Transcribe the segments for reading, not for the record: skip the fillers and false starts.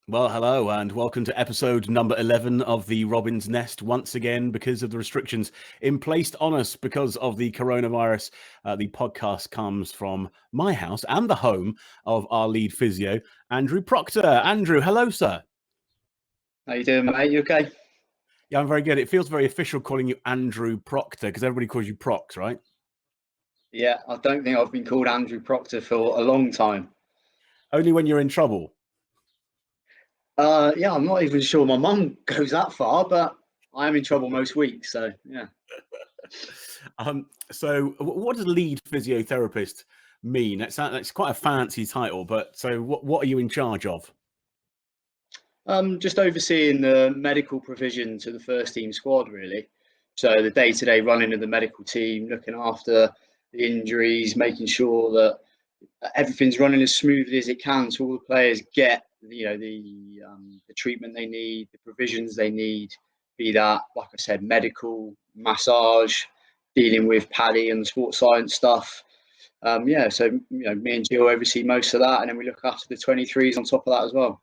Well, hello and welcome to episode number 11 of the Robin's Nest. Once again, because of the restrictions placed on us because of the coronavirus, the podcast comes from my house and the home of our lead physio, Andrew Proctor. Andrew, hello, sir. How you doing, mate? You okay? Yeah, I'm very good. It feels very official calling you Andrew Proctor because everybody calls you Prox, right? Yeah, I don't think I've been called Andrew Proctor for a long time. Only when you're in trouble. Yeah, I'm not even sure my mum goes that far, but I am in trouble most weeks, so yeah. So what does lead physiotherapist mean? That's quite a fancy title, but so what are you in charge of? Just overseeing the medical provision to the first team squad, really. So the day-to-day running of the medical team, looking after the injuries, making sure that everything's running as smoothly as it can, so all the players get the treatment they need, the provisions they need, be that, like I said, medical, massage, dealing with Paddy and the sports science stuff. So me and Jill oversee most of that, and then we look after the 23s on top of that as well.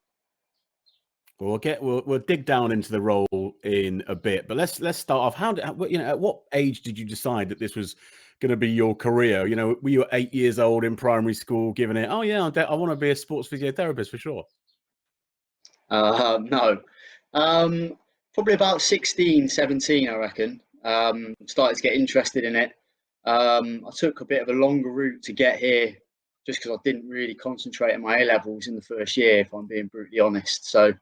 We'll dig down into the role in a bit, but let's start off. At what age did you decide that this was going to be your career? Were you 8 years old in primary school, giving it? Oh yeah, I want to be a sports physiotherapist for sure. No, probably about 16, 17, I reckon. Started to get interested in it. I took a bit of a longer route to get here just because I didn't really concentrate on my A levels in the first year, if I'm being brutally honest. So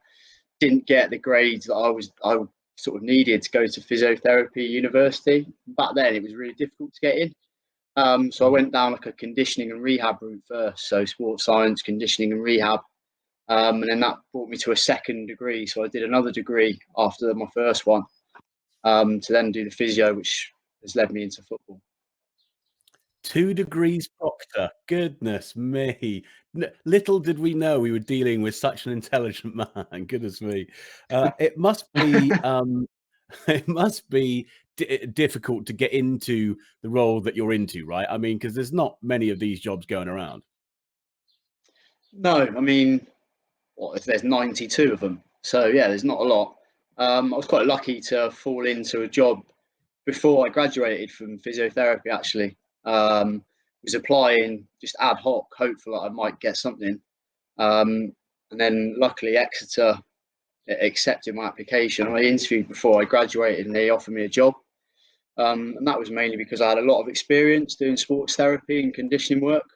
didn't get the grades that I sort of needed to go to physiotherapy university. Back then, it was really difficult to get in. So I went down like a conditioning and rehab route first. So sports science, conditioning and rehab. And then that brought me to a second degree. So I did another degree after my first one to then do the physio, which has led me into football. 2 degrees Proctor. Goodness me. Little did we know we were dealing with such an intelligent man. Goodness me. It must be it must be difficult to get into the role that you're into, right? I mean, because there's not many of these jobs going around. No, I mean, if there's 92 of them? So yeah, there's not a lot. I was quite lucky to fall into a job before I graduated from physiotherapy. Actually, was applying just ad hoc, hopeful that I might get something. And then luckily Exeter accepted my application. I interviewed before I graduated, and they offered me a job. And that was mainly because I had a lot of experience doing sports therapy and conditioning work,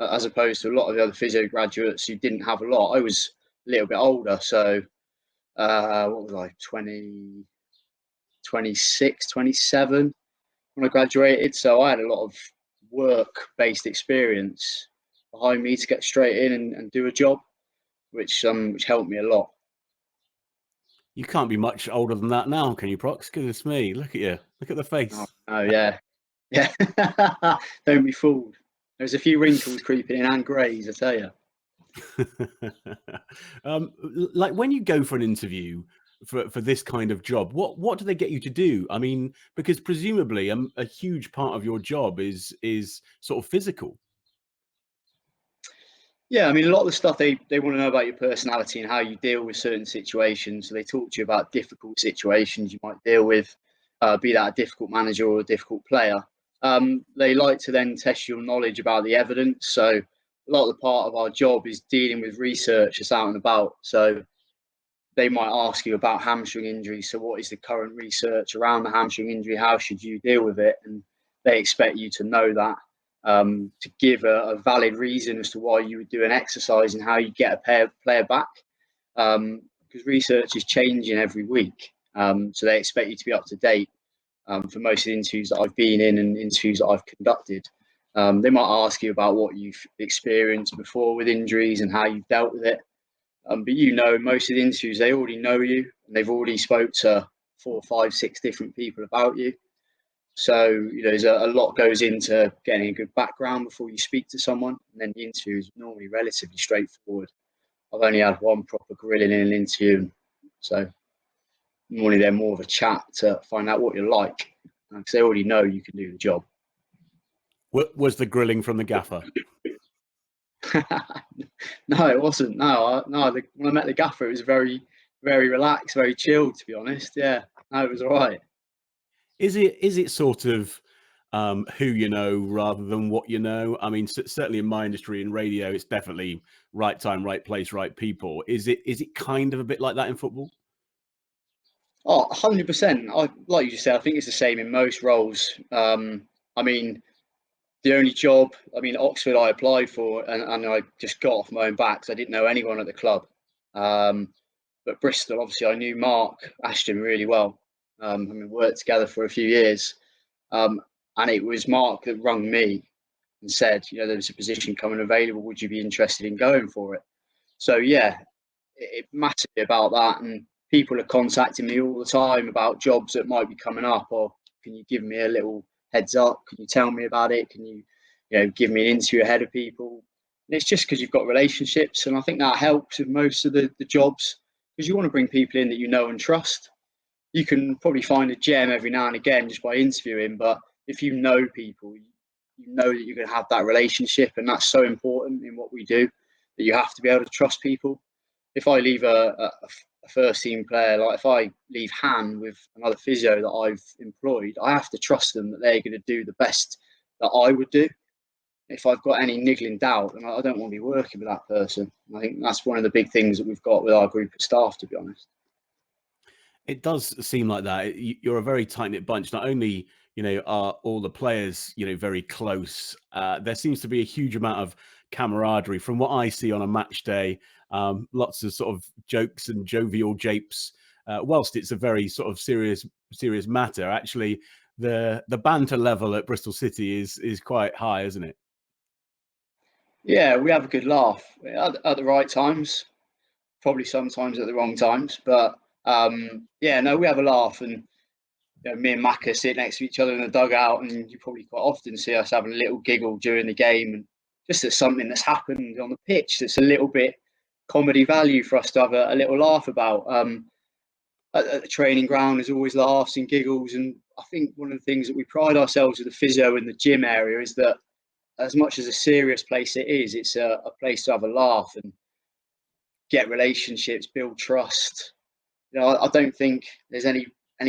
as opposed to a lot of the other physio graduates who didn't have a lot. I was a little bit older, so what was I, 20, 26, 27 when I graduated. So I had a lot of work-based experience behind me to get straight in and do a job, which helped me a lot. You can't be much older than that now, can you, Prox? Goodness me, look at you. Look at the face. Oh yeah. Yeah. Don't be fooled. There's a few wrinkles creeping in and greys, I tell you. Like when you go for an interview for this kind of job, what do they get you to do? I mean, because presumably a huge part of your job is sort of physical. Yeah, I mean, a lot of the stuff they want to know about your personality and how you deal with certain situations. So they talk to you about difficult situations you might deal with, be that a difficult manager or a difficult player. They like to then test your knowledge about the evidence. So a lot of the part of our job is dealing with research that's out and about. So they might ask you about hamstring injuries. So what is the current research around the hamstring injury? How should you deal with it? And they expect you to know that, to give a valid reason as to why you would do an exercise and how you get a player back. Because research is changing every week. So they expect you to be up to date. For most of the interviews that I've been in and interviews that I've conducted, they might ask you about what you've experienced before with injuries and how you've dealt with it. But most of the interviews, they already know you and they've already spoke to 4, 5, 6 different people about you. So, there's a lot goes into getting a good background before you speak to someone. And then the interview is normally relatively straightforward. I've only had one proper grilling in an interview. So normally they're more of a chat to find out what you're like, because they already know you can do the job. What was the grilling from the gaffer? No, it wasn't. When I met the gaffer, it was very, very relaxed, very chilled. To be honest, yeah, no, it was all right. Is it sort of who you know rather than what you know? I mean, certainly in my industry in radio, it's definitely right time, right place, right people. Is it kind of a bit like that in football? Oh, 100%. I like you just said. I think it's the same in most roles. I mean, the only job, I mean, Oxford, I applied for, and I just got off my own back because I didn't know anyone at the club. Um, but Bristol, obviously, I knew Mark Ashton really well. I mean, worked together for a few years, um, and it was Mark that rung me and said, there's a position coming available. Would you be interested in going for it? So yeah, it massively about that, and people are contacting me all the time about jobs that might be coming up, or can you give me a little heads up? Can you tell me about it? Can you give me an interview ahead of people? And it's just because you've got relationships, and I think that helps with most of the jobs, because you want to bring people in that you know and trust. You can probably find a gem every now and again just by interviewing, but if you know people, you know that you're going to have that relationship, and that's so important in what we do, that you have to be able to trust people. If I leave a first team player, like if I leave Han with another physio that I've employed, I have to trust them that they're going to do the best that I would do. If I've got any niggling doubt, then I don't want to be working with that person. I think that's one of the big things that we've got with our group of staff, to be honest. It does seem like that. You're a very tight knit bunch. Not only are all the players very close. There seems to be a huge amount of camaraderie from what I see on a match day. Lots of sort of jokes and jovial japes. Whilst it's a very sort of serious matter, actually, the banter level at Bristol City is quite high, isn't it? Yeah, we have a good laugh at the right times, probably sometimes at the wrong times, but yeah, no, we have a laugh, and me and Macca sit next to each other in the dugout, and you probably quite often see us having a little giggle during the game, and just at something that's happened on the pitch that's a little bit comedy value for us to have a little laugh about. At the training ground, there's always laughs and giggles, and I think one of the things that we pride ourselves with the physio in the gym area is that, as much as a serious place it is, it's a place to have a laugh and get relationships, build trust. I don't think there's any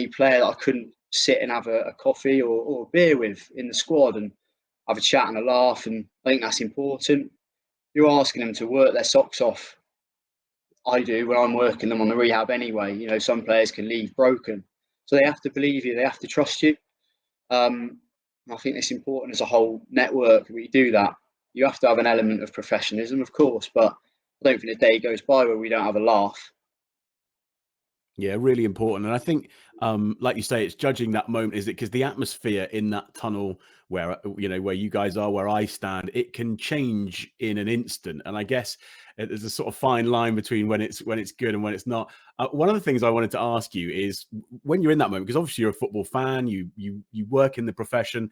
player that I couldn't sit and have a coffee or a beer with in the squad and have a chat and a laugh. And I think that's important. You're asking them to work their socks off. I do when I'm working them on the rehab anyway. Some players can leave broken, so they have to believe you. They have to trust you. I think it's important as a whole network that we do that. You have to have an element of professionalism, of course, but I don't think a day goes by where we don't have a laugh. Yeah, really important. And I think, like you say, it's judging that moment, is it? Because the atmosphere in that tunnel where, where you guys are, where I stand, it can change in an instant. And I guess there's a sort of fine line between when it's good and when it's not. One of the things I wanted to ask you is when you're in that moment, because obviously you're a football fan, you work in the profession.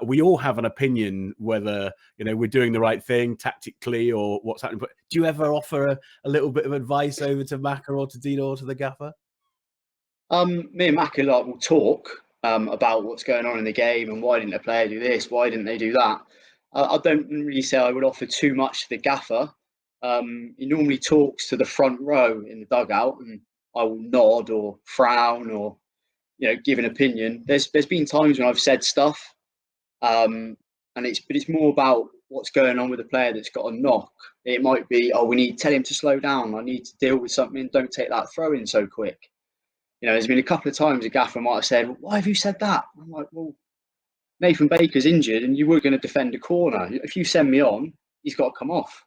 We all have an opinion whether we're doing the right thing tactically or what's happening. But do you ever offer a little bit of advice over to Macca or to Dino or to the gaffer? Me and Mac a lot will talk about what's going on in the game and why didn't a player do this, why didn't they do that. I don't really say I would offer too much to the gaffer. He normally talks to the front row in the dugout, and I will nod or frown or give an opinion. There's been times when I've said stuff, and it's more about what's going on with the player that's got a knock. It might be, oh, we need to tell him to slow down. I need to deal with something. Don't take that throw in so quick. There's been a couple of times a gaffer might have said, "Why have you said that?" I'm like, "Well, Nathan Baker's injured, and you were going to defend a corner. If you send me on, he's got to come off."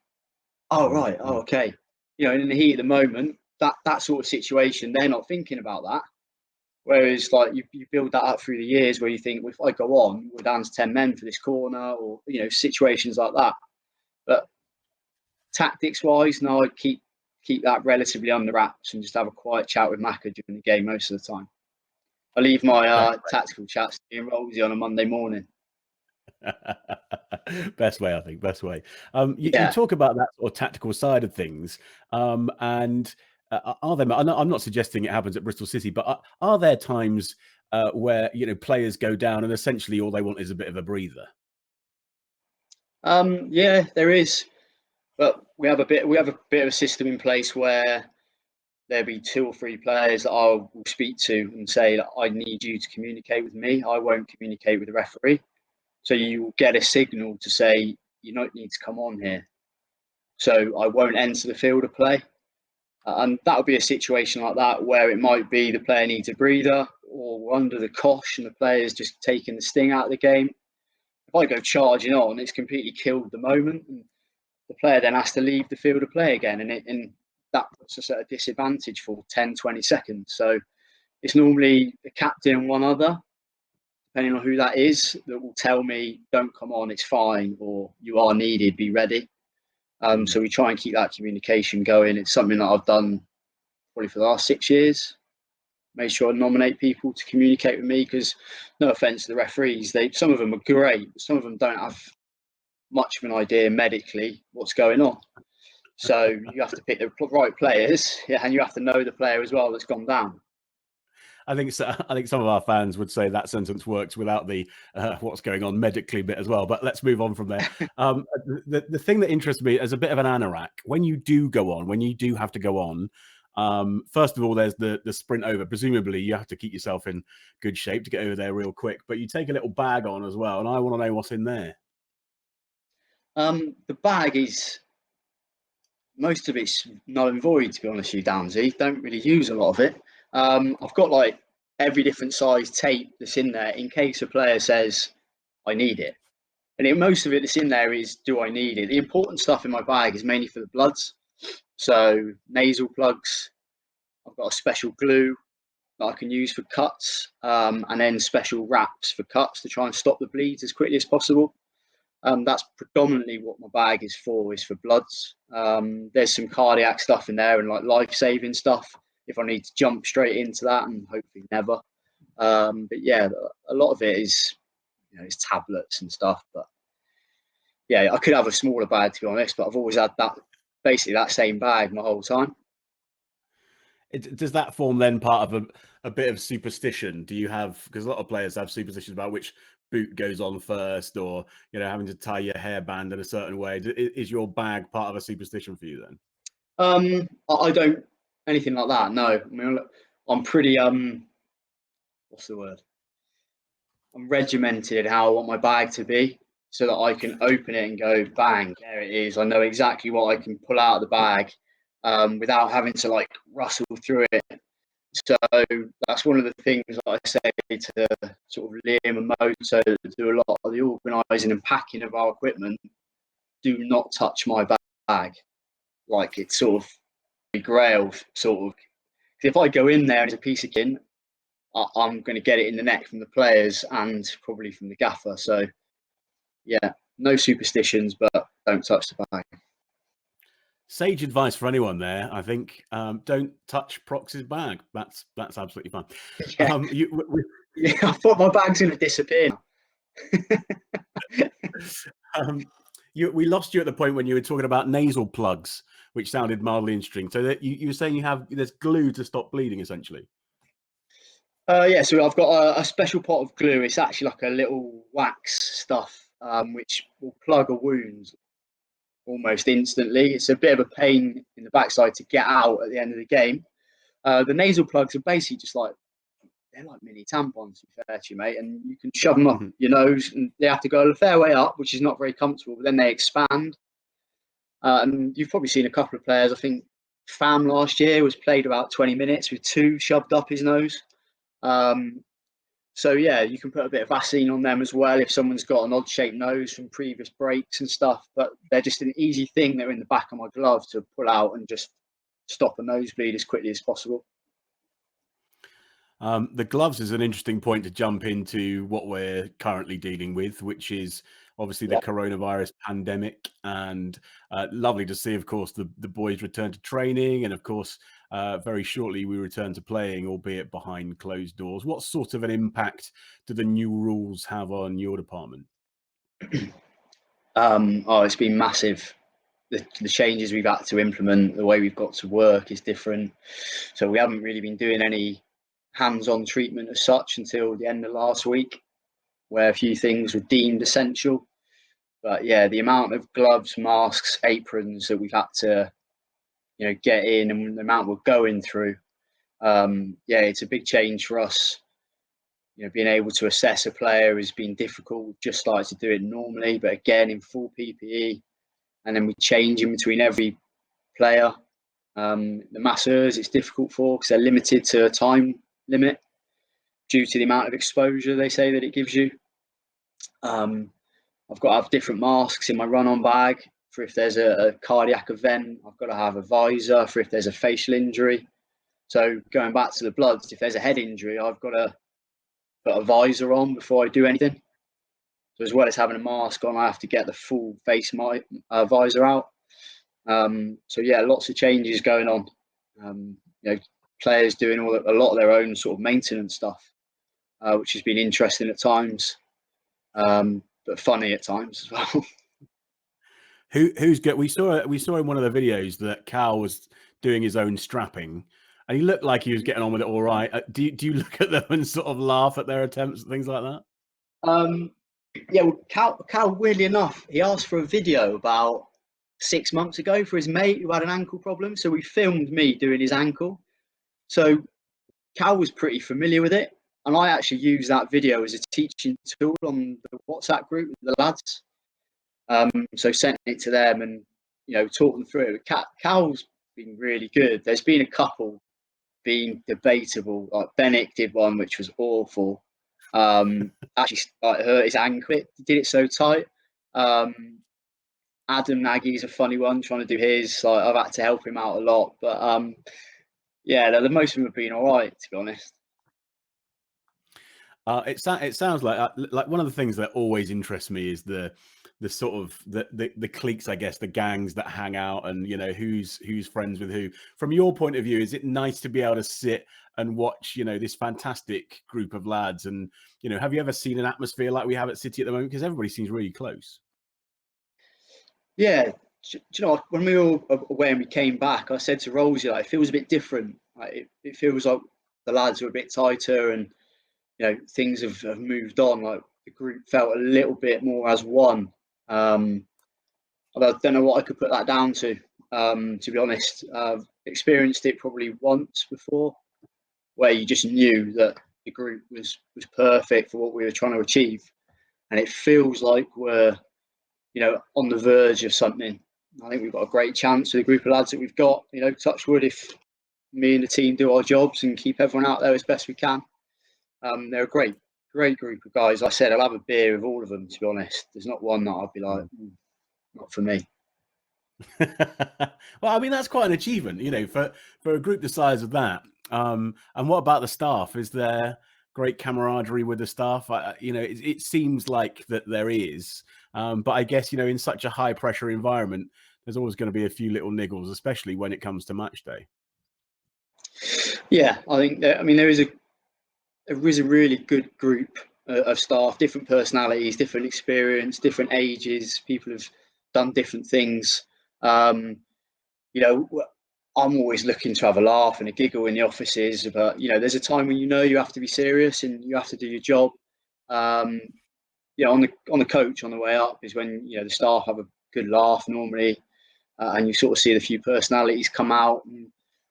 Oh right, oh okay. In the heat of the moment, that sort of situation, they're not thinking about that. Whereas, like you build that up through the years, where you think, well, if I go on, we're down to 10 men for this corner, or situations like that. But tactics wise, no, I'd keep that relatively under wraps and just have a quiet chat with Maka during the game most of the time. I leave my tactical chats to Ian Rolsey on a Monday morning. Best way, I think. Best way. You Yeah. talk about that sort of tactical side of things, and are there? I'm not suggesting it happens at Bristol City, but are there times where players go down and essentially all they want is a bit of a breather? Yeah, there is. But we have a bit of a system in place where there'll be 2 or 3 players that I will speak to and say that I need you to communicate with me. I won't communicate with the referee. So you will get a signal to say you don't need to come on here. So I won't enter the field of play. And that would be a situation like that where it might be the player needs a breather or we're under the cosh and the player's just taking the sting out of the game. If I go charging on, it's completely killed the moment. And the player then has to leave the field of play again. And that puts us at a disadvantage for 10, 20 seconds. So it's normally the captain and one other, depending on who that is, that will tell me, don't come on, it's fine, or you are needed, be ready. Mm. So we try and keep that communication going. It's something that I've done probably for the last 6 years. Made sure I nominate people to communicate with me because, no offence to the referees, some of them are great, but some of them don't have much of an idea medically what's going on. So you have to pick the right players, yeah, and you have to know the player as well that's gone down. I think so. I think some of our fans would say that sentence works without the what's going on medically bit as well. But let's move on from there. The thing that interests me as a bit of an anorak, when you do go on, when you do have to go on, first of all, there's the sprint over. Presumably, you have to keep yourself in good shape to get over there real quick. But you take a little bag on as well, and I want to know what's in there. The bag is most of it's null and void, to be honest with you, Downsy. Don't really use a lot of it. I've got like every different size tape that's in there in case a player says, I need it. And most of it that's in there is, do I need it? The important stuff in my bag is mainly for the bloods. So nasal plugs, I've got a special glue that I can use for cuts, and then special wraps for cuts to try and stop the bleeds as quickly as possible. That's predominantly what my bag is for bloods. There's some cardiac stuff in there and like life-saving stuff if I need to jump straight into that, and hopefully never. But yeah, a lot of it is, it's tablets and stuff. But yeah, I could have a smaller bag, to be honest, but I've always had basically that same bag my whole time. Does that form then part of a bit of superstition? Do you have, because a lot of players have superstitions about which boot goes on first, or having to tie your hairband in a certain way? Is your bag part of a superstition for you then? I don't anything like that. No, I mean, I'm pretty what's the word? I'm regimented how I want my bag to be, so that I can open it and go bang, there it is. I know exactly what I can pull out of the bag, without having to like rustle through it. So that's one of the things that I say to sort of Liam and Moto that do a lot of the organising and packing of our equipment. Do not touch my bag. Like, it's sort of a grail, sort of. If I go in there and it's a piece of kin, I'm going to get it in the neck from the players and probably from the gaffer. So yeah, no superstitions, but don't touch the bag. Sage advice for anyone there, I think. Don't touch Prox's bag. That's absolutely fine. Yeah, yeah. I thought my bag's going to disappear. We lost you at the point when you were talking about nasal plugs, which sounded mildly interesting. So that you were saying there's glue to stop bleeding, essentially. Yeah, so I've got a special pot of glue. It's actually like a little wax stuff, which will plug a wound almost instantly. It's a bit of a pain in the backside to get out at the end of the game. The nasal plugs are basically just like, they're like mini tampons, to be fair to you, mate, and you can shove them up your nose, and they have to go a fair way up, which is not very comfortable, but then they expand. And you've probably seen a couple of players. I think Fam last year was played about 20 minutes with 2 shoved up his nose. So yeah, you can put a bit of Vaseline on them as well if someone's got an odd-shaped nose from previous breaks and stuff. But they're just an easy thing. They're in the back of my glove to pull out and just stop a nosebleed as quickly as possible. The gloves is an interesting point to jump into what we're currently dealing with, which is obviously the coronavirus pandemic, and lovely to see, of course, the boys return to training, and of course, very shortly we return to playing, albeit behind closed doors. What sort of an impact do the new rules have on your department? It's been massive. The changes we've had to implement, the way we've got to work is different. So we haven't really been doing any hands-on treatment as such until the end of last week, where a few things were deemed essential. But yeah, the amount of gloves, masks, aprons that we've had to, get in, and the amount we're going through, yeah, it's a big change for us. Being able to assess a player has been difficult, just like to do it normally, but again in full PPE, and then we change in between every player. The masseurs, it's difficult for because they're limited to a time limit due to the amount of exposure they say that it gives you. I've got to have different masks in my run-on bag for if there's a cardiac event. I've got to have a visor for if there's a facial injury. So going back to the bloods, if there's a head injury, I've got to put a visor on before I do anything. So as well as having a mask on, I have to get the full face visor out. So yeah, lots of changes going on. Players doing a lot of their own sort of maintenance stuff, which has been interesting at times, but funny at times as well. Who's good? We saw in one of the videos that Cal was doing his own strapping, and he looked like he was getting on with it all right. Do you look at them and sort of laugh at their attempts and things like that? Yeah, well, Cal, weirdly enough, he asked for a video about 6 months ago for his mate who had an ankle problem. So we filmed me doing his ankle. So Cal was pretty familiar with it. And I actually used that video as a teaching tool on the WhatsApp group with the lads. So sent it to them and, taught them through it. Cal's been really good. There's been a couple being debatable. Like Bennett did one, which was awful. Actually hurt his ankle. He did it so tight. Adam Nagy's a funny one, trying to do his. Like, I've had to help him out a lot, but yeah, the most of them have been all right, to be honest. It sounds like one of the things that always interests me is the sort of the cliques, I guess, the gangs that hang out, and who's friends with who. From your point of view, is it nice to be able to sit and watch this fantastic group of lads? And have you ever seen an atmosphere like we have at City at the moment? Because everybody seems really close. Yeah, do you know, when we were away and we came back, I said to Rosie, like, it feels a bit different. Like, it feels like the lads are a bit tighter, and things have moved on. Like, the group felt a little bit more as one. I don't know what I could put that down to be honest. I've experienced it probably once before, where you just knew that the group was perfect for what we were trying to achieve, and it feels like we're on the verge of something. I think we've got a great chance with the group of lads that we've got. Touch wood, if me and the team do our jobs and keep everyone out there as best we can. They're a great group of guys. Like I said, I'll have a beer with all of them, to be honest. There's not one that I'll be like, not for me. Well, I mean, that's quite an achievement, for a group the size of that. And what about the staff? Is there great camaraderie with the staff? It seems like that there is, but I guess in such a high pressure environment, there's always going to be a few little niggles, especially when it comes to match day. Yeah, I think that, there is a really good group of staff, different personalities, different experience, different ages. People have done different things. I'm always looking to have a laugh and a giggle in the offices, but there's a time when you have to be serious and you have to do your job. On the coach on the way up is when the staff have a good laugh normally, and you sort of see the few personalities come out, and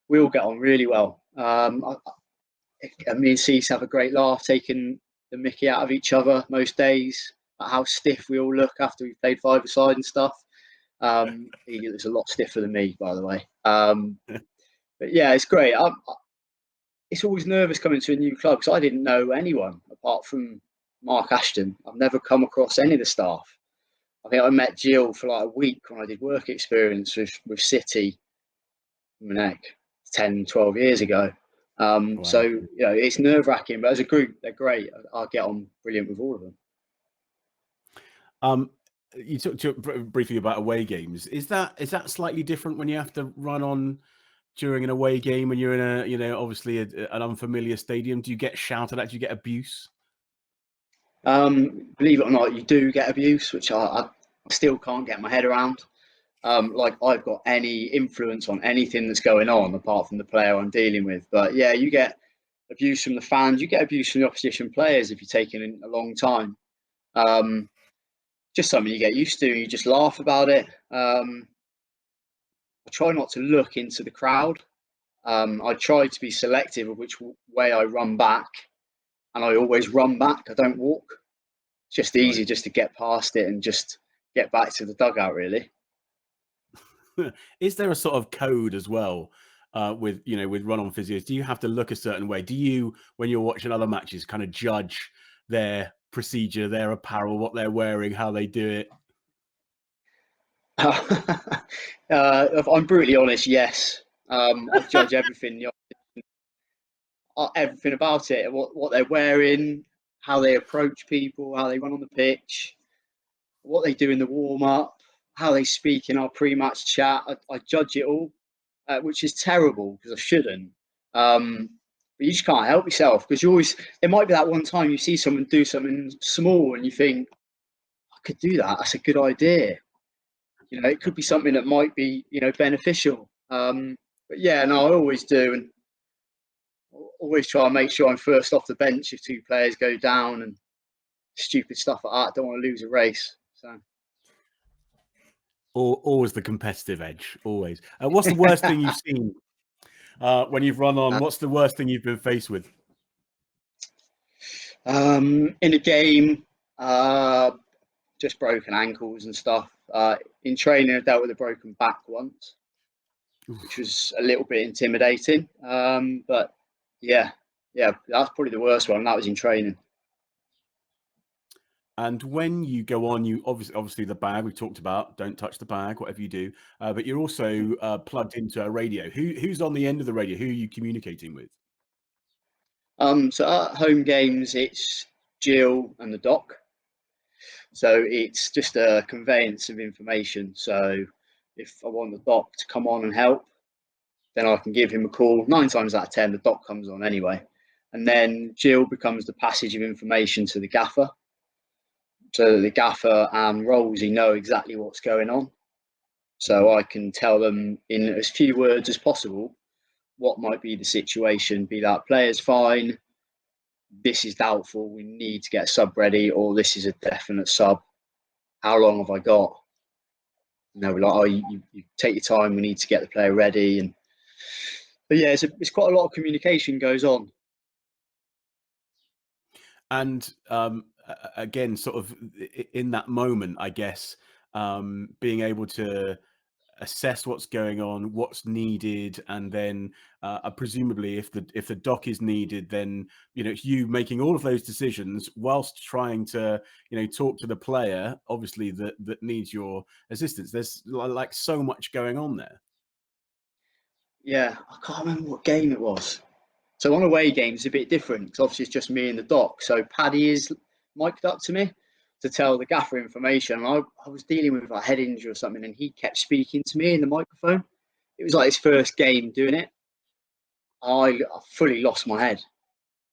we all get on really well. Me and Cease have a great laugh, taking the mickey out of each other most days, at how stiff we all look after we've played five-a-side and stuff. He looks a lot stiffer than me, by the way. But yeah, it's great. It's always nervous coming to a new club because I didn't know anyone apart from Mark Ashton. I've never come across any of the staff. I think I met Jill for like a week when I did work experience with City, 10, 12 years ago. Wow. So it's nerve-wracking, but as a group, they're great. I get on brilliant with all of them. You talked briefly about away games. Is that slightly different when you have to run on during an away game when you're in obviously an unfamiliar stadium? Do you get shouted at? Do you get abuse? Believe it or not, you do get abuse, which I still can't get my head around. Like I've got any influence on anything that's going on apart from the player I'm dealing with. But yeah, you get abuse from the fans. You get abuse from the opposition players if you're taking a long time. just something you get used to. You just laugh about it. I try not to look into the crowd. I try to be selective of which way I run back, and I always run back. I don't walk. It's just Right. easier just to get past it and just get back to the dugout, really. Is there a sort of code as well with with run-on physios? Do you have to look a certain way? Do you, when you're watching other matches, kind of judge their procedure, their apparel, what they're wearing, how they do it? If I'm brutally honest, yes. I judge everything about it, what they're wearing, how they approach people, how they run on the pitch, what they do in the warm up, how they speak in our pre-match chat. I judge it all, which is terrible because I shouldn't. But you just can't help yourself because you always. It might be that one time you see someone do something small and you think, I could do that. That's a good idea. It could be something that might be beneficial. But yeah, no, I always do, and always try and make sure I'm first off the bench if two players go down and stupid stuff like that. I don't want to lose a race. So Always the competitive edge, always. What's the worst thing you've seen when you've run on? What's the worst thing you've been faced with? in a game, just broken ankles and stuff. In training, I dealt with a broken back once, which was a little bit intimidating. But yeah, that's probably the worst one. That was in training. And when you go on, you obviously the bag we talked about. Don't touch the bag, whatever you do. But you're also plugged into a radio. Who's on the end of the radio? Who are you communicating with? So at home games, it's Jill and the doc. So it's just a conveyance of information. So if I want the doc to come on and help, then I can give him a call. 9 times out of 10, the doc comes on anyway. And then Jill becomes the passage of information to the gaffer. So the gaffer and Rolsey know exactly what's going on. So I can tell them in as few words as possible what might be the situation, be that player's fine, this is doubtful, we need to get a sub ready, or this is a definite sub. How long have I got? We're like, oh, you take your time, we need to get the player ready. But yeah, it's quite a lot of communication goes on. And again, sort of in that moment, I guess, being able to assess what's going on, what's needed, and then presumably, if the doc is needed, then it's you making all of those decisions whilst trying to talk to the player, obviously that needs your assistance. There's like so much going on there. Yeah, I can't remember what game it was. So on away games, it's a bit different because obviously it's just me and the doc. So Paddy is mic'd up to me to tell the gaffer information. And I was dealing with a head injury or something, and he kept speaking to me in the microphone. It was like his first game doing it. I fully lost my head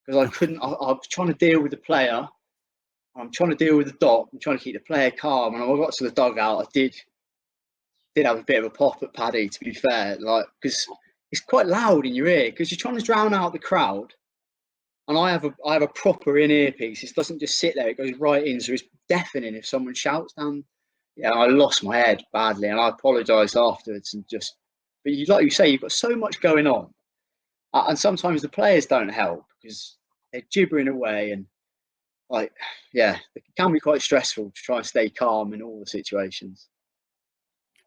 because I couldn't. I was trying to deal with the player. I'm trying to deal with the doc. I'm trying to keep the player calm. And when I got to the dugout, I did have a bit of a pop at Paddy, to be fair, like because it's quite loud in your ear because you're trying to drown out the crowd. And I have a proper in earpiece. It doesn't just sit there; it goes right in, so it's deafening if someone shouts down. Yeah, I lost my head badly, and I apologised afterwards. And just, but like you say, you've got so much going on, and sometimes the players don't help because they're gibbering away, and like, yeah, it can be quite stressful to try and stay calm in all the situations.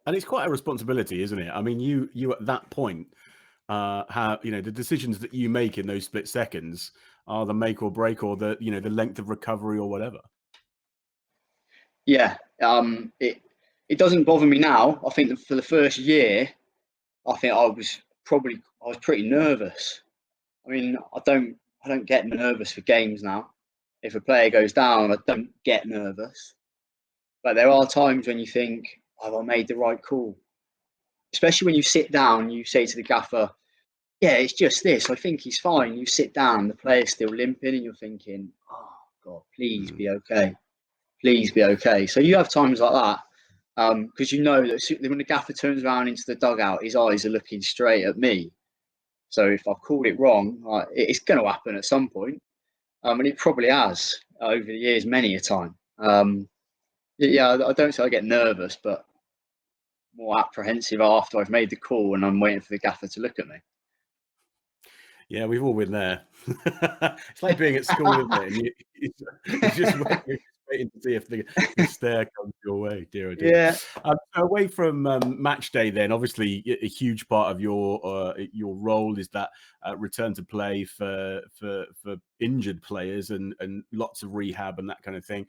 And it's quite a responsibility, isn't it? I mean, you at that point, how the decisions that you make in those split seconds are the make or break, or the length of recovery or whatever. Yeah, it doesn't bother me now. I think that for the first year, I think I was pretty nervous. I mean, I don't get nervous for games now. If a player goes down, I don't get nervous. But there are times when you think, have I made the right call? Especially when you sit down, you say to the gaffer, yeah, it's just this. I think he's fine. You sit down, the player's still limping, and you're thinking, oh, God, please be okay. Please be okay. So you have times like that because you know that when the gaffer turns around into the dugout, his eyes are looking straight at me. So if I've called it wrong, it's going to happen at some point. And it probably has over the years, many a time. Yeah, I don't say I get nervous, but more apprehensive after I've made the call and I'm waiting for the gaffer to look at me. Yeah, we've all been there. It's like being at school, isn't it? And you're just waiting to see if the stare comes your way. Dear, oh dear. Yeah. So away from match day, then obviously a huge part of your role is that return to play for injured players and lots of rehab and that kind of thing.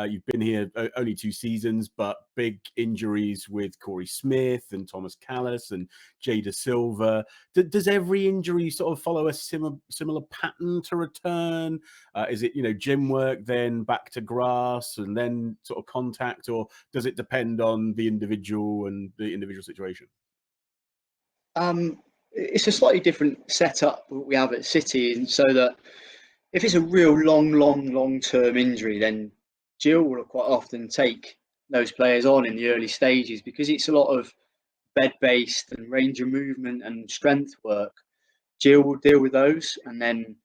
You've been here only 2 seasons, but big injuries with Corey Smith and Thomas Callis and Jada Silva. Does every injury sort of follow a similar pattern to return? Is it, gym work, then back to grass, and then sort of contact, or does it depend on the individual and the individual situation? It's a slightly different setup we have at City, and so that if it's a real long-term injury, then Jill will quite often take those players on in the early stages because it's a lot of bed-based and range of movement and strength work. Jill will deal with those, and then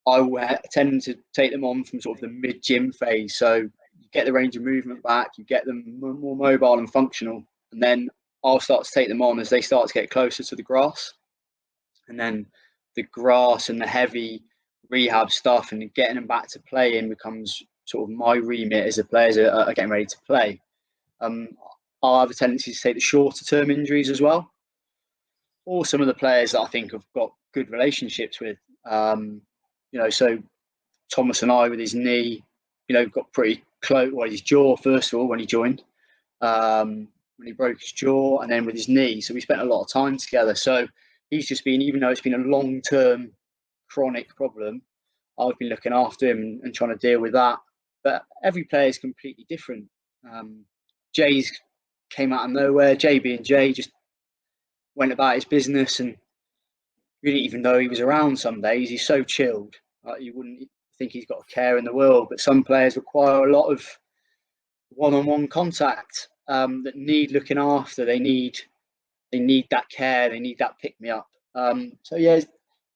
I will tend to take them on from sort of the mid-gym phase. So you get the range of movement back, you get them more mobile and functional, and then I'll start to take them on as they start to get closer to the grass. And then the grass and the heavy rehab stuff and getting them back to playing becomes sort of my remit as the players are getting ready to play. Um, I'll have a tendency to take the shorter term injuries as well, or some of the players that I think have got good relationships with. So Thomas and I with his knee, got pretty close. Well, his jaw first of all when he joined, when he broke his jaw, and then with his knee. So we spent a lot of time together. So he's just been, even though it's been a long term chronic problem, I've been looking after him and trying to deal with that. But every player is completely different. Jay's came out of nowhere. Jay being Jay just went about his business and you didn't even know he was around some days. He's so chilled. You wouldn't think he's got a care in the world. But some players require a lot of one-on-one contact that need looking after. They need that care. They need that pick me up. So yeah,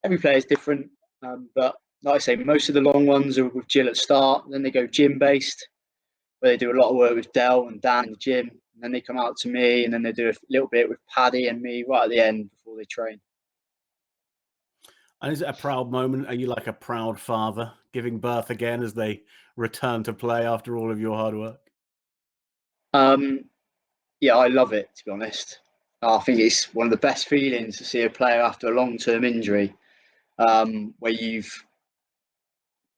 every player is different. But like I say, most of the long ones are with Jill at start. Then they go gym based, where they do a lot of work with Dell and Dan in the gym. And then they come out to me, and then they do a little bit with Paddy and me right at the end before they train. And is it a proud moment? Are you like a proud father giving birth again as they return to play after all of your hard work? Um, yeah, I love it, to be honest. I think it's one of the best feelings to see a player after a long-term injury, where you've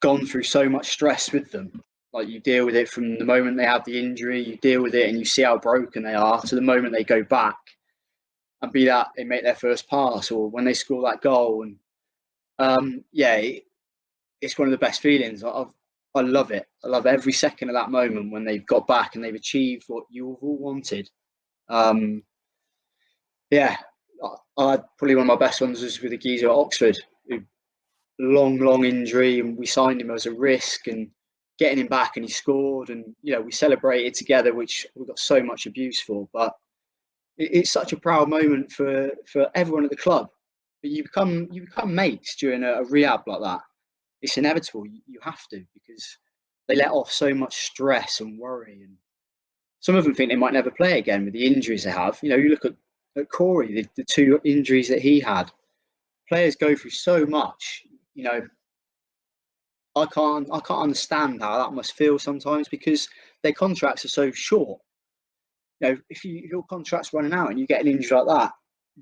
gone through so much stress with them. Like you deal with it from the moment they have the injury, you deal with it and you see how broken they are to the moment they go back and be that they make their first pass or when they score that goal. And yeah, it's one of the best feelings. I love it. I love every second of that moment when they've got back and they've achieved what you've all wanted. Um, yeah, I had probably one of my best ones was with a geezer at Oxford, who long injury, and we signed him as a risk and getting him back, and he scored, and we celebrated together, which we got so much abuse for. But it's such a proud moment for everyone at the club. But you become mates during a rehab like that. It's inevitable. You have to because they let off so much stress and worry, and some of them think they might never play again with the injuries they have. You look at Corey, the two injuries that he had. Players go through so much. You know, I can't understand how that must feel sometimes because their contracts are so short. If your contract's running out and you get an injury like that,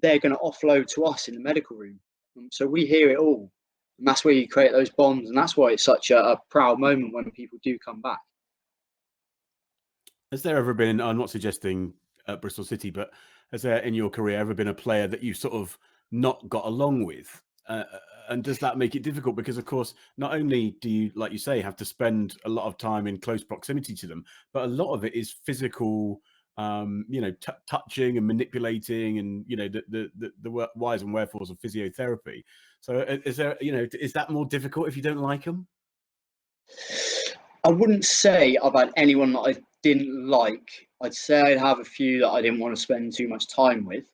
they're going to offload to us in the medical room. So we hear it all, and that's where you create those bonds, and that's why it's such a proud moment when people do come back. Has there ever been, I'm not suggesting Bristol City, but has there in your career ever been a player that you sort of not got along with? And does that make it difficult? Because, of course, not only do you, like you say, have to spend a lot of time in close proximity to them, but a lot of it is physical, touching and manipulating and, the whys and wherefores of physiotherapy. So is there, is that more difficult if you don't like them? I wouldn't say I've had anyone that I didn't like. I'd say I'd have a few that I didn't want to spend too much time with,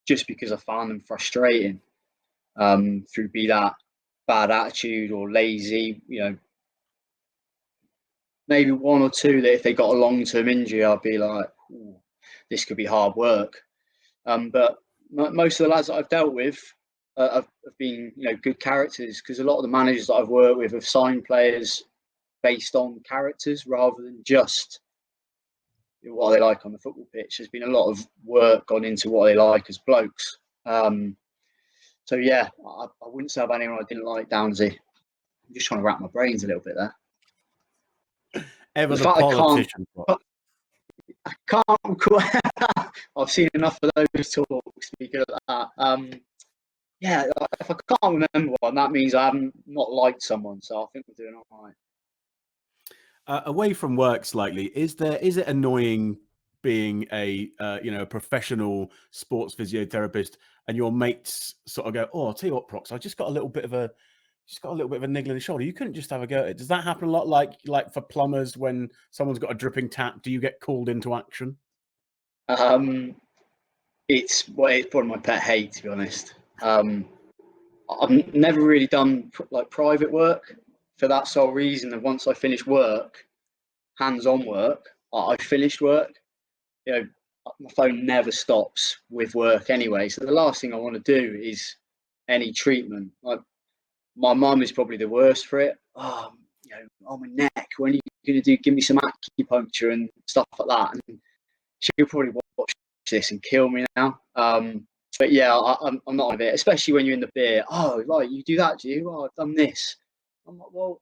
just because I found them frustrating. Through be that bad attitude or lazy, maybe one or two that if they got a long-term injury, I'd be like, this could be hard work. But most of the lads that I've dealt with have been, good characters, because a lot of the managers that I've worked with have signed players based on characters rather than just what they like on the football pitch. There's been a lot of work gone into what they like as blokes. So yeah, I wouldn't say I've anyone I didn't like, Downsy. I'm just trying to wrap my brains a little bit there. Ever The the fact politician. I can't I've seen enough of those talks to be good at that. Yeah, if I can't remember one, that means I haven't not liked someone. So I think we're doing all right. Away from work slightly, is it annoying being a professional sports physiotherapist and your mates sort of go, oh, I'll tell you what, Prox, I just got a little bit of a niggle in the shoulder. You couldn't just have a go at it. Does that happen a lot? Like for plumbers, when someone's got a dripping tap, do you get called into action? It's one of my pet hates, to be honest. I've never really done like private work for that sole reason that once I finish work, hands-on work, I finished work. My phone never stops with work anyway. So the last thing I want to do is any treatment. Like, my mum is probably the worst for it. Oh, on my neck, when are you going to give me some acupuncture and stuff like that? And she'll probably watch this and kill me now. But yeah, I'm not of it, especially when you're in the beer. Oh, right, you do that, do you? Oh, I've done this. I'm like, well,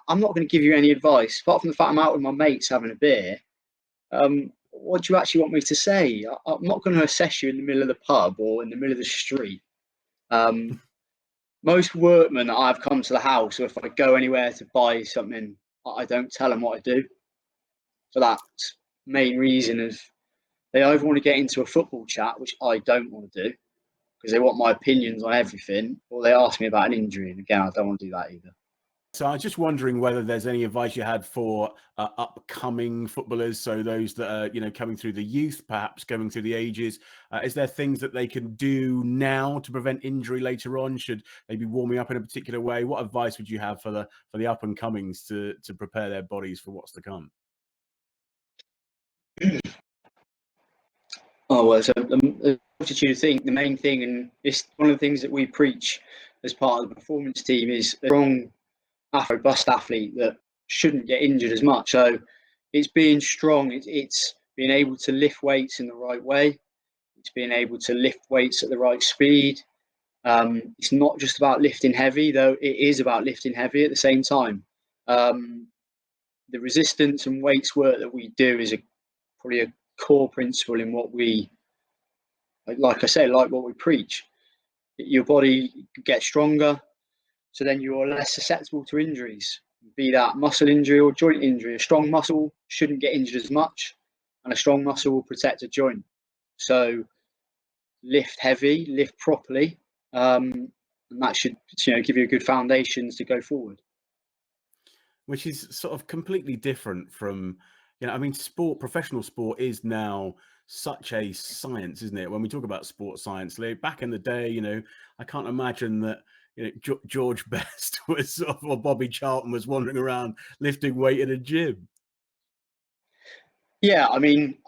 I'm not going to give you any advice, apart from the fact I'm out with my mates having a beer. What do you actually want me to say? I'm not going to assess you in the middle of the pub or in the middle of the street. Most workmen that I've come to the house, or if I go anywhere to buy something, I don't tell them what I do. So that's main reason is they either want to get into a football chat, which I don't want to do, because they want my opinions on everything, or they ask me about an injury. And again, I don't want to do that either. So I was just wondering whether there's any advice you had for upcoming footballers, so those that are, coming through the youth, perhaps going through the ages. Is there things that they can do now to prevent injury later on? Should they be warming up in a particular way? What advice would you have for the up and comings to prepare their bodies for what's to come? Oh, well, so the multitude thing, the main thing, and it's one of the things that we preach as part of the performance team, is a strong Afro-bust athlete that shouldn't get injured as much. So it's being strong, it's being able to lift weights in the right way, it's being able to lift weights at the right speed. It's not just about lifting heavy, though it is about lifting heavy at the same time. The resistance and weights work that we do is probably a core principle in what we, like I say, like what we preach. Your body gets stronger, so then you're less susceptible to injuries, be that muscle injury or joint injury. A strong muscle shouldn't get injured as much, and a strong muscle will protect a joint. So lift heavy, lift properly, and that should give you a good foundations to go forward. Which is sort of completely different from, I mean, professional sport is now such a science, isn't it? When we talk about sports science, back in the day, I can't imagine that, George Best was sort of, or Bobby Charlton was wandering around lifting weight in a gym. Yeah, I mean,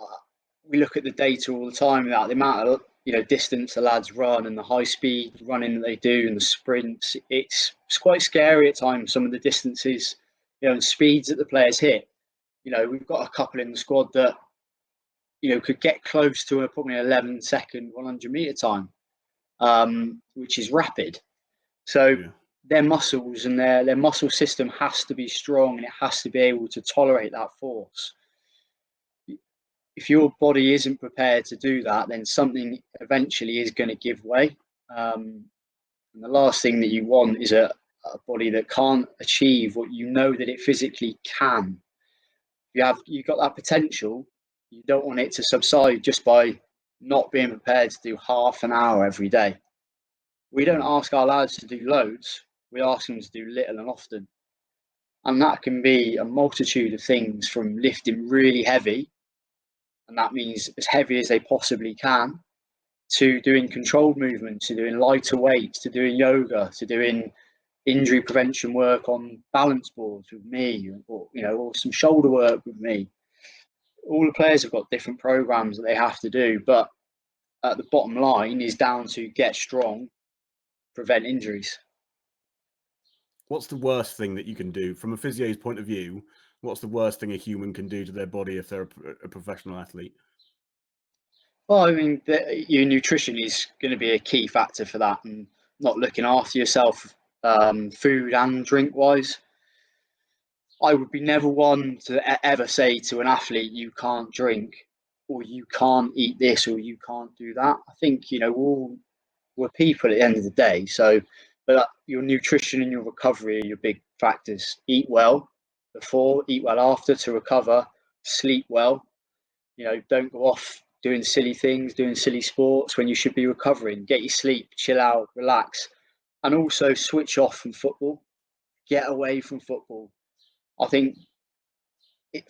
we look at the data all the time about the amount of distance the lads run and the high speed running that they do and the sprints. It's quite scary at times, some of the distances, and speeds that the players hit. We've got a couple in the squad that could get close to probably an 11-second 100-meter time, which is rapid. So Yeah. their muscles and their muscle system has to be strong, and it has to be able to tolerate that force. If your body isn't prepared to do that, then something eventually is going to give way. And the last thing that you want is a body that can't achieve what you know that it physically can. You've got that potential. You don't want it to subside just by not being prepared to do half an hour every day. We don't ask our lads to do loads. We ask them to do little and often. And that can be a multitude of things, from lifting really heavy, and that means as heavy as they possibly can, to doing controlled movements, to doing lighter weights, to doing yoga, to doing injury prevention work on balance boards with me, or some shoulder work with me. All the players have got different programs that they have to do, but at the bottom line is down to get strong, prevent injuries. What's the worst thing that you can do from a physio's point of view? What's the worst thing a human can do to their body if they're a professional athlete? Well, I mean, your nutrition is going to be a key factor for that, and not looking after yourself, food and drink wise. I would be never one to ever say to an athlete, you can't drink, or you can't eat this, or you can't do that. I think, we're people at the end of the day. So, but your nutrition and your recovery are your big factors. Eat well before, eat well after to recover, sleep well. Don't go off doing silly things, doing silly sports when you should be recovering. Get your sleep, chill out, relax, and also switch off from football. Get away from football. I think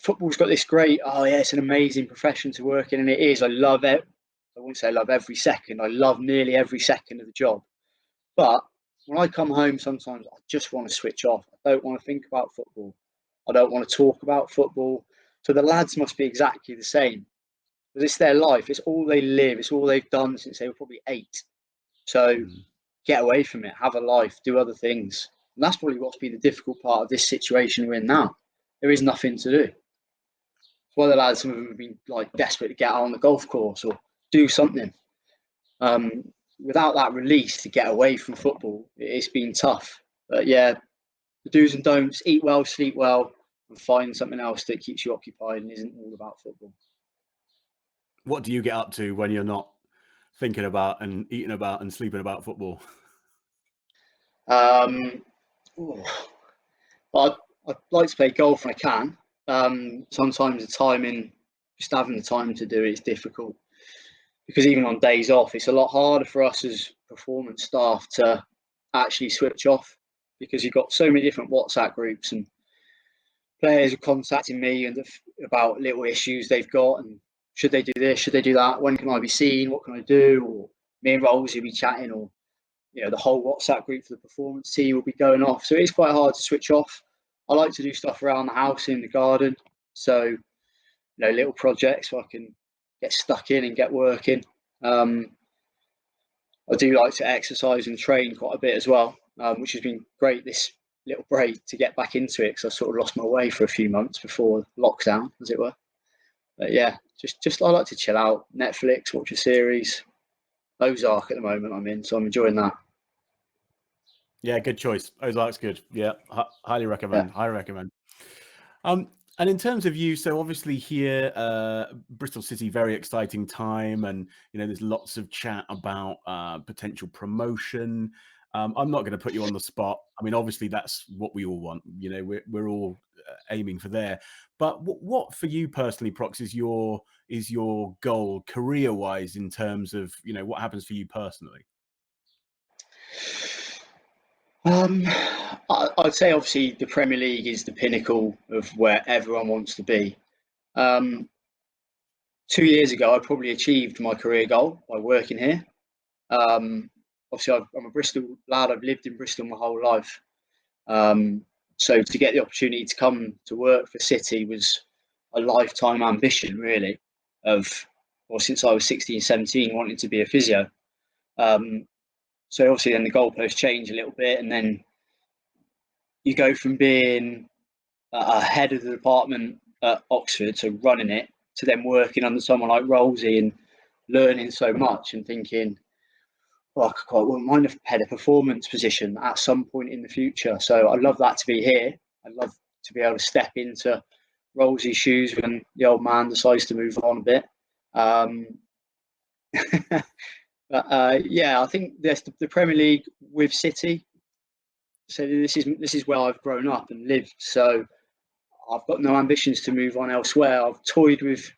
football's got this great, oh yeah, it's an amazing profession to work in, and it is. I love it. I wouldn't say I love every second. I love nearly every second of the job. But when I come home, sometimes I just want to switch off. I don't want to think about football. I don't want to talk about football. So the lads must be exactly the same, because it's their life. It's all they live. It's all they've done since they were probably 8. So get away from it. Have a life. Do other things. And that's probably what's been the difficult part of this situation we're in now. There is nothing to do. One of the lads, some of them have been like desperate to get out on the golf course or do something. Without that release to get away from football, it's been tough. But yeah, the do's and don'ts: eat well, sleep well, and find something else that keeps you occupied and isn't all about football. What do you get up to when you're not thinking about and eating about and sleeping about football? Um, I'd like to play golf when I can. Sometimes the timing, just having the time to do it is difficult, because even on days off, it's a lot harder for us as performance staff to actually switch off, because you've got so many different WhatsApp groups and players are contacting me about little issues they've got, and should they do this, should they do that, when can I be seen, what can I do, or me and Rolls will be chatting, or the whole WhatsApp group for the performance team will be going off. So it's quite hard to switch off. I like to do stuff around the house, in the garden, so little projects so I can get stuck in and get working. I do like to exercise and train quite a bit as well, which has been great this little break to get back into it, because I sort of lost my way for a few months before lockdown, as it were. But yeah, just I like to chill out, Netflix, watch a series. Ozark at the moment I'm in, so I'm enjoying that. Yeah, good choice. Ozark's good. Yeah, highly Yeah. recommend. Highly recommend. And in terms of you, so obviously here, Bristol City, very exciting time, and there's lots of chat about potential promotion. I'm not going to put you on the spot. I mean, obviously that's what we all want. We're all aiming for there. But what for you personally, Prox, is your goal career-wise in terms of what happens for you personally? I'd say obviously the Premier League is the pinnacle of where everyone wants to be. 2 years ago, I probably achieved my career goal by working here. Obviously, I'm a Bristol lad. I've lived in Bristol my whole life. So to get the opportunity to come to work for City was a lifetime ambition, really, since I was 16, 17, wanting to be a physio. So obviously then the goalposts change a little bit, and then you go from being a head of the department at Oxford, so running it, to then working under someone like Rolsey and learning so much and thinking, well, I wouldn't mind a head of performance position at some point in the future. So I'd love that to be here. I'd love to be able to step into Rolsey's shoes when the old man decides to move on a bit. But yeah, I think there's the Premier League with City. So this is where I've grown up and lived. So I've got no ambitions to move on elsewhere. I've toyed with,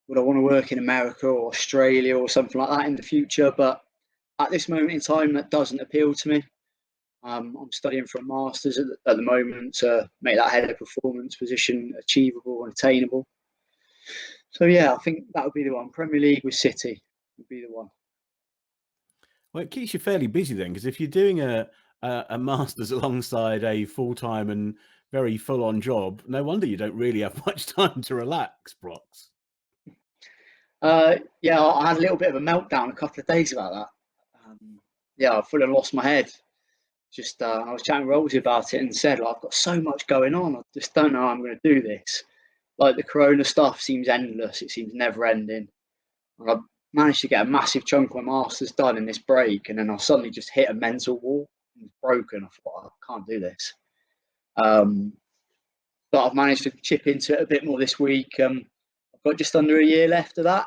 would I want to work in America or Australia or something like that in the future, but at this moment in time, that doesn't appeal to me. I'm studying for a master's at the moment to make that head of performance position achievable and attainable. So yeah, I think that would be the one. Premier League with City would be the one. Well, it keeps you fairly busy then, because if you're doing a a master's alongside a full-time and very full-on job, no wonder you don't really have much time to relax, Brox. Yeah, I had a little bit of a meltdown a couple of days about that. Yeah, I fully lost my head. Just I was chatting with Rosie about it and said, like, I've got so much going on. I just don't know how I'm going to do this. Like the Corona stuff seems endless. It seems never ending. And I managed to get a massive chunk of my masters done in this break, and then I suddenly just hit a mental wall and was broken. I thought, I can't do this. But I've managed to chip into it a bit more this week. I've got just under a year left of that,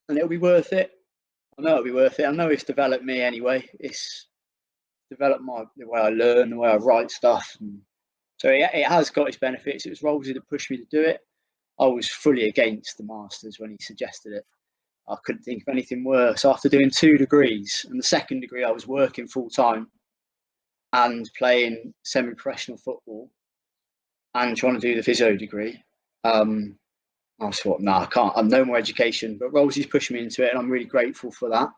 and it'll be worth it. I know it'll be worth it. I know it's developed me anyway. It's developed the way I learn, the way I write stuff. And so it has got its benefits. It was Rolsey that pushed me to do it. I was fully against the masters when he suggested it. I couldn't think of anything worse. After doing 2 degrees, and the second degree, I was working full time and playing semi-professional football and trying to do the physio degree. I thought, no, I can't. I'm no more education. But Rolsey's pushing me into it, and I'm really grateful for that.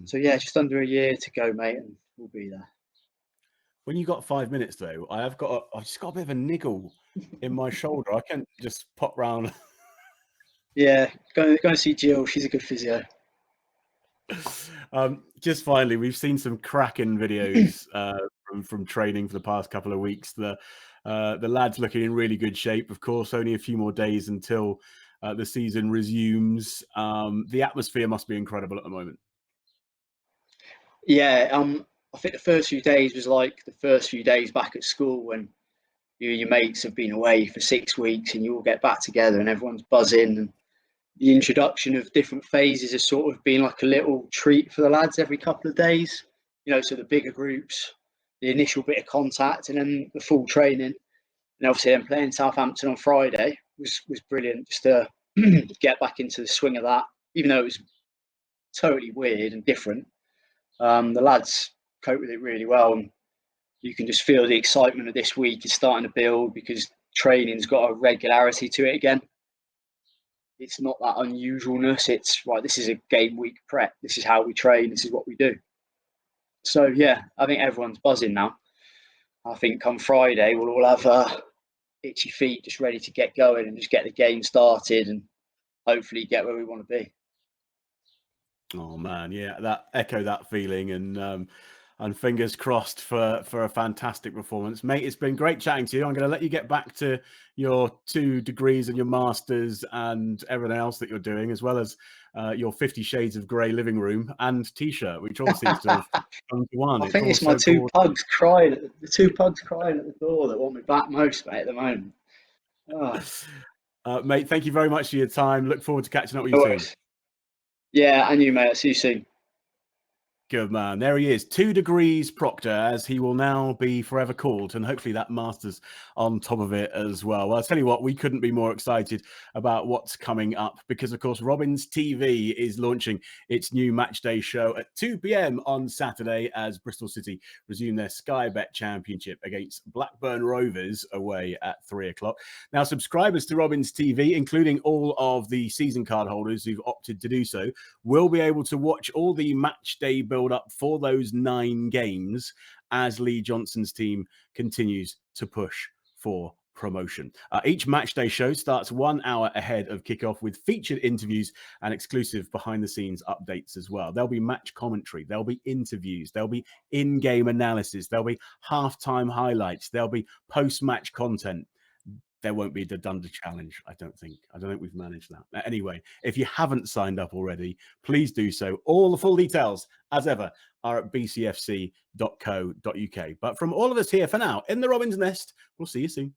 So yeah, just under a year to go, mate, and we'll be there. When you got 5 minutes though, I've just got a bit of a niggle in my shoulder. I can't just pop round. Yeah, go and see Jill. She's a good physio. Just finally, we've seen some cracking videos from training for the past couple of weeks. The lads looking in really good shape. Of course, only a few more days until the season resumes. The atmosphere must be incredible at the moment. Yeah, I think the first few days was like the first few days back at school when you and your mates have been away for 6 weeks and you all get back together and everyone's buzzing. And the introduction of different phases has sort of been like a little treat for the lads every couple of days. So the bigger groups, the initial bit of contact, and then the full training. And obviously, then playing Southampton on Friday was brilliant just to get back into the swing of that, even though it was totally weird and different. The lads cope with it really well, and you can just feel the excitement of this week is starting to build because training's got a regularity to it again. It's not that unusualness. It's right. This is a game week prep. This is how we train. This is what we do. So yeah, I think everyone's buzzing now. I think come Friday we'll all have itchy feet, just ready to get going and just get the game started and hopefully get where we want to be. Oh man, yeah, echo that feeling, and fingers crossed for a fantastic performance, mate. It's been great chatting to you. I'm going to let you get back to your 2 degrees and your masters and everything else that you're doing, as well as your 50 Shades of Grey living room and T-shirt, which all seems to have come to one. I think it's all my so two gorgeous. pugs crying. The 2 pugs crying at the door that want me back most, mate, at the moment. Oh. Mate, thank you very much for your time. Look forward to catching up with you No soon. worries. Yeah, and you, mate. I'll see you soon. Good man. There he is, 2 degrees Proctor, as he will now be forever called, and hopefully that master's on top of it as well. Well, I'll tell you what, we couldn't be more excited about what's coming up because, of course, Robins TV is launching its new Matchday show at 2 p.m. on Saturday as Bristol City resume their Sky Bet Championship against Blackburn Rovers away at 3 o'clock. Now, subscribers to Robins TV, including all of the season card holders who've opted to do so, will be able to watch all the Matchday build up for those 9 games as Lee Johnson's team continues to push for promotion. Each Matchday show starts 1 hour ahead of kickoff with featured interviews and exclusive behind the scenes updates as well. There'll be match commentary, there'll be interviews, there'll be in-game analysis, there'll be halftime highlights, there'll be post-match content. There won't be the Dunder Challenge, I don't think. I don't think we've managed that. Anyway, if you haven't signed up already, please do so. All the full details, as ever, are at bcfc.co.uk. But from all of us here for now, in the Robin's Nest, we'll see you soon.